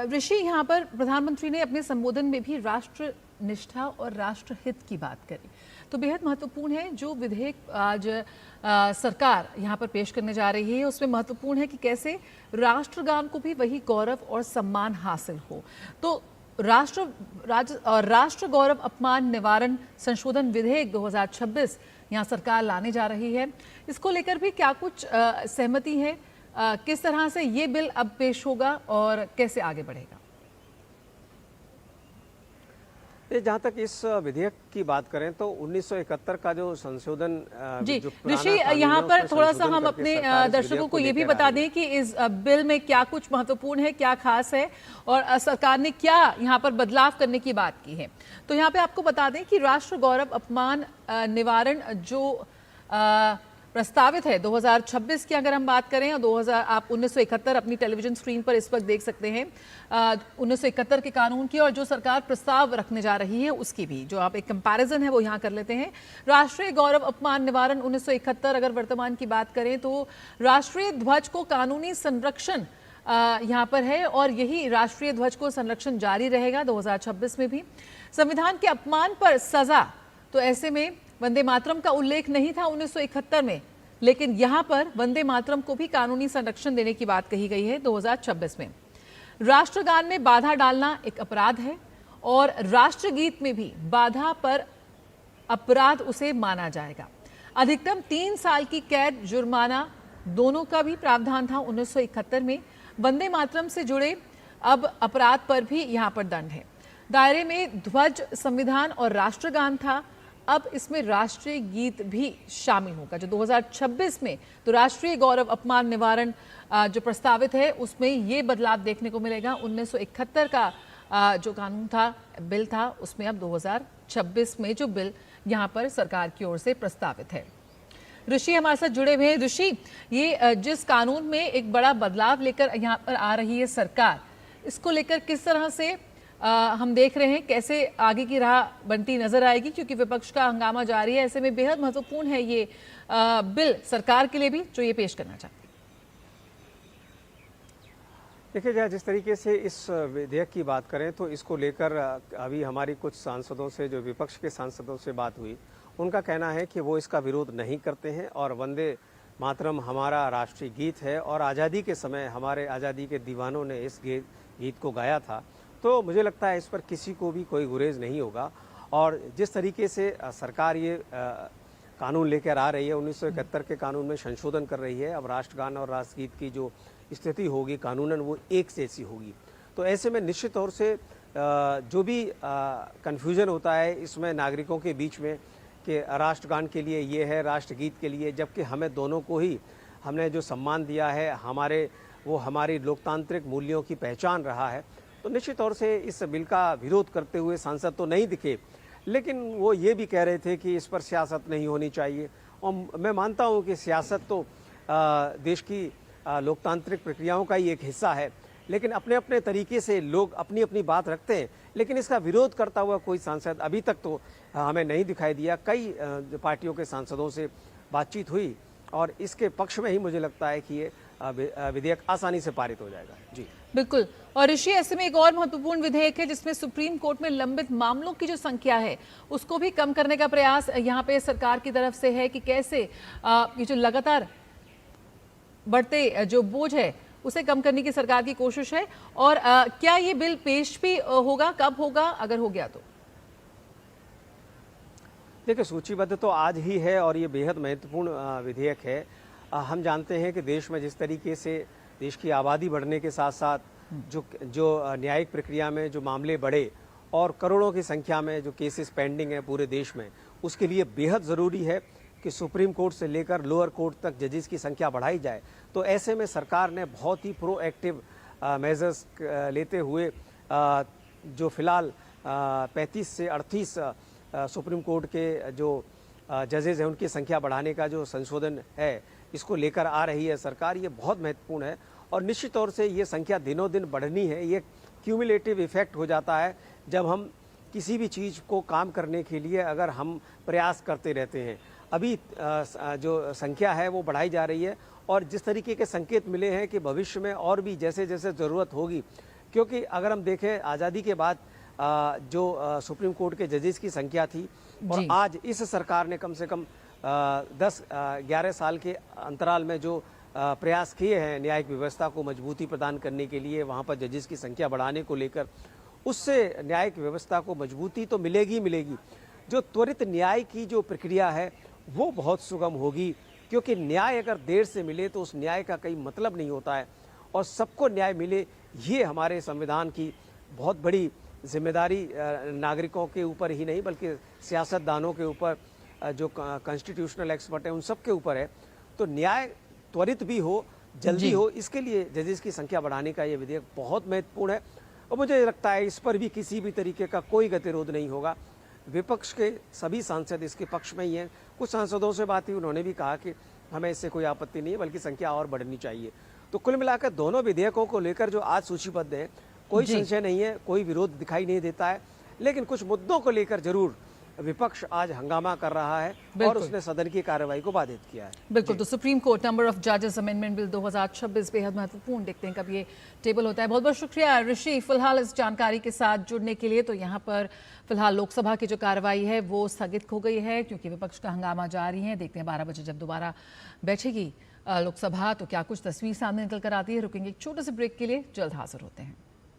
ऋषि, यहाँ पर प्रधानमंत्री ने अपने संबोधन में भी राष्ट्र निष्ठा और राष्ट्रहित की बात करी, तो बेहद महत्वपूर्ण है जो विधेयक आज सरकार यहाँ पर पेश करने जा रही है। उसमें महत्वपूर्ण है कि कैसे राष्ट्रगान को भी वही गौरव और सम्मान हासिल हो। तो राष्ट्र गौरव अपमान निवारण संशोधन विधेयक 2026 यहाँ सरकार लाने जा रही है। इसको लेकर भी क्या कुछ सहमति है? किस तरह से ये बिल अब पेश होगा और कैसे आगे बढ़ेगा? जहाँ तक इस विधेयक की बात करें तो 1971 का जो संशोधन जी ऋषि, यहाँ पर थोड़ा सा हम अपने दर्शकों को ये भी बता दें कि इस बिल में क्या कुछ महत्वपूर्ण है, क्या खास है और सरकार ने क्या यहाँ पर बदलाव करने की बात की है। तो यहाँ पे आपको बता दें कि राष्ट्र गौरव अपमान निवारण जो प्रस्तावित है 2026 की अगर हम बात करें, और आप 1971 अपनी टेलीविजन स्क्रीन पर इस वक्त देख सकते हैं 1971 के कानून की, और जो सरकार प्रस्ताव रखने जा रही है उसकी भी जो आप एक कंपैरिजन है वो यहाँ कर लेते हैं। राष्ट्रीय गौरव अपमान निवारण 1971 अगर वर्तमान की बात करें तो राष्ट्रीय ध्वज को कानूनी संरक्षण यहाँ पर है और यही राष्ट्रीय ध्वज को संरक्षण जारी रहेगा 2026 में भी। संविधान के अपमान पर सजा, तो ऐसे में वंदे मातरम का उल्लेख नहीं था 1971 में, लेकिन यहां पर वंदे मातरम को भी कानूनी संरक्षण देने की बात कही गई है 2026 में। राष्ट्रगान में बाधा डालना एक अपराध है और राष्ट्रगीत में भी बाधा पर अपराध उसे माना जाएगा। अधिकतम 3 साल की कैद, जुर्माना दोनों का भी प्रावधान था 1971 में। वंदे मातरम से जुड़े अब अपराध पर भी यहां पर दंड है। दायरे में ध्वज, संविधान और राष्ट्रगान था, अब इसमें राष्ट्रीय गीत भी शामिल होगा। जो 2026 में तो राष्ट्रीय गौरव अपमान निवारण जो प्रस्तावित है उसमें ये बदलाव देखने को मिलेगा। 1971 का जो कानून था, बिल था, उसमें अब 2026 में जो बिल यहाँ पर सरकार की ओर से प्रस्तावित है। ऋषि हमारे साथ जुड़े हुए हैं। ऋषि, ये जिस कानून में एक बड़ा बदलाव लेकर यहाँ पर आ रही है सरकार, इसको लेकर किस तरह से हम देख रहे हैं, कैसे आगे की राह बनती नजर आएगी? क्योंकि विपक्ष का हंगामा जारी है, ऐसे में बेहद महत्वपूर्ण है ये बिल सरकार के लिए भी जो ये पेश करना चाहती है। देखिए, जिस तरीके से इस विधेयक की बात करें तो इसको लेकर अभी हमारी कुछ सांसदों से, जो विपक्ष के सांसदों से बात हुई, उनका कहना है कि वो इसका विरोध नहीं करते हैं और वंदे मातरम हमारा राष्ट्रीय गीत है और आज़ादी के समय हमारे आज़ादी के दीवानों ने इस गीत को गाया था। तो मुझे लगता है इस पर किसी को भी कोई गुरेज नहीं होगा। और जिस तरीके से सरकार ये कानून लेकर आ रही है, 1971 के कानून में संशोधन कर रही है, अब राष्ट्रगान और राष्ट्रगीत की जो स्थिति होगी कानूनन वो एक जैसी होगी। तो ऐसे में निश्चित तौर से जो भी कन्फ्यूजन होता है इसमें नागरिकों के बीच में कि राष्ट्रगान के लिए ये है, राष्ट्रगीत के लिए, जबकि हमें दोनों को ही हमने जो सम्मान दिया है, वो हमारी लोकतांत्रिक मूल्यों की पहचान रहा है। तो निश्चित तौर से इस बिल का विरोध करते हुए सांसद तो नहीं दिखे, लेकिन वो ये भी कह रहे थे कि इस पर सियासत नहीं होनी चाहिए। और मैं मानता हूँ कि सियासत तो देश की लोकतांत्रिक प्रक्रियाओं का ही एक हिस्सा है, लेकिन अपने अपने तरीके से लोग अपनी अपनी बात रखते हैं। लेकिन इसका विरोध करता हुआ कोई सांसद अभी तक तो हमें नहीं दिखाई दिया। कई पार्टियों के सांसदों से बातचीत हुई और इसके पक्ष में ही मुझे लगता है कि ये विधेयक आसानी से पारित हो जाएगा। जी बिल्कुल। और ऋषि, ऐसे में एक और महत्वपूर्ण विधेयक है जिसमें सुप्रीम कोर्ट में लंबित मामलों की जो संख्या है उसको भी कम करने का प्रयास यहाँ पे सरकार की तरफ से है कि कैसे ये जो लगातार बढ़ते जो बोझ है उसे कम करने की सरकार की कोशिश है। और क्या ये बिल पेश भी होगा, कब होगा, अगर हो गया तो? देखिए, सूचीबद्ध तो आज ही है और ये बेहद महत्वपूर्ण विधेयक है। हम जानते हैं कि देश में जिस तरीके से देश की आबादी बढ़ने के साथ साथ जो न्यायिक प्रक्रिया में जो मामले बढ़े और करोड़ों की संख्या में जो केसेस पेंडिंग है पूरे देश में, उसके लिए बेहद ज़रूरी है कि सुप्रीम कोर्ट से लेकर लोअर कोर्ट तक जजेस की संख्या बढ़ाई जाए। तो ऐसे में सरकार ने बहुत ही प्रोएक्टिव मेजर्स लेते हुए जो फिलहाल 35 से 38 सुप्रीम कोर्ट के जो जजेस हैं उनकी संख्या बढ़ाने का जो संशोधन है इसको लेकर आ रही है सरकार। ये बहुत महत्वपूर्ण है और निश्चित तौर से ये संख्या दिनों दिन बढ़नी है। ये क्यूमुलेटिव इफेक्ट हो जाता है जब हम किसी भी चीज़ को काम करने के लिए अगर हम प्रयास करते रहते हैं। अभी जो संख्या है वो बढ़ाई जा रही है और जिस तरीके के संकेत मिले हैं कि भविष्य में और भी जैसे जैसे ज़रूरत होगी क्योंकि अगर हम देखें आज़ादी के बाद जो सुप्रीम कोर्ट के जजेस की संख्या थी और आज इस सरकार ने कम से कम 10-11 साल के अंतराल में जो प्रयास किए हैं न्यायिक व्यवस्था को मजबूती प्रदान करने के लिए, वहाँ पर जजेस की संख्या बढ़ाने को लेकर, उससे न्यायिक व्यवस्था को मजबूती तो मिलेगी मिलेगी। जो त्वरित न्याय की जो प्रक्रिया है वो बहुत सुगम होगी, क्योंकि न्याय अगर देर से मिले तो उस न्याय का कई मतलब नहीं होता है। और सबको न्याय मिले, ये हमारे संविधान की बहुत बड़ी जिम्मेदारी नागरिकों के ऊपर ही नहीं बल्कि सियासतदानों के ऊपर, जो कॉन्स्टिट्यूशनल एक्सपर्ट हैं उन सब के ऊपर है। तो न्याय त्वरित भी हो, जल्दी हो, इसके लिए जजेस की संख्या बढ़ाने का ये विधेयक बहुत महत्वपूर्ण है। और मुझे लगता है इस पर भी किसी भी तरीके का कोई गतिरोध नहीं होगा। विपक्ष के सभी सांसद इसके पक्ष में ही हैं। कुछ सांसदों से बात हुई, उन्होंने भी कहा कि हमें इससे कोई आपत्ति नहीं है, बल्कि संख्या और बढ़नी चाहिए। तो कुल मिलाकर दोनों विधेयकों को लेकर जो आज सूचीबद्ध है, कोई संशय नहीं है, कोई विरोध दिखाई नहीं देता है। लेकिन कुछ मुद्दों को लेकर जरूर विपक्ष आज हंगामा कर रहा है और उसने सदन की कार्रवाई को बाधित किया है। बिल्कुल। तो सुप्रीम कोर्ट नंबर ऑफ जजेस अमेंडमेंट बिल 2026 बेहद महत्वपूर्ण, देखते हैं कब ये टेबल होता है। बहुत बहुत शुक्रिया ऋषि फिलहाल इस जानकारी के साथ जुड़ने के लिए। तो यहाँ पर फिलहाल लोकसभा की जो कार्रवाई है वो स्थगित हो गई है क्योंकि विपक्ष का हंगामा जारी है। देखते हैं 12 बजे जब दोबारा बैठेगी लोकसभा तो क्या कुछ तस्वीर सामने निकल कर आती है। रुकेंगे एक छोटे से ब्रेक के लिए, जल्द हाजिर होते हैं।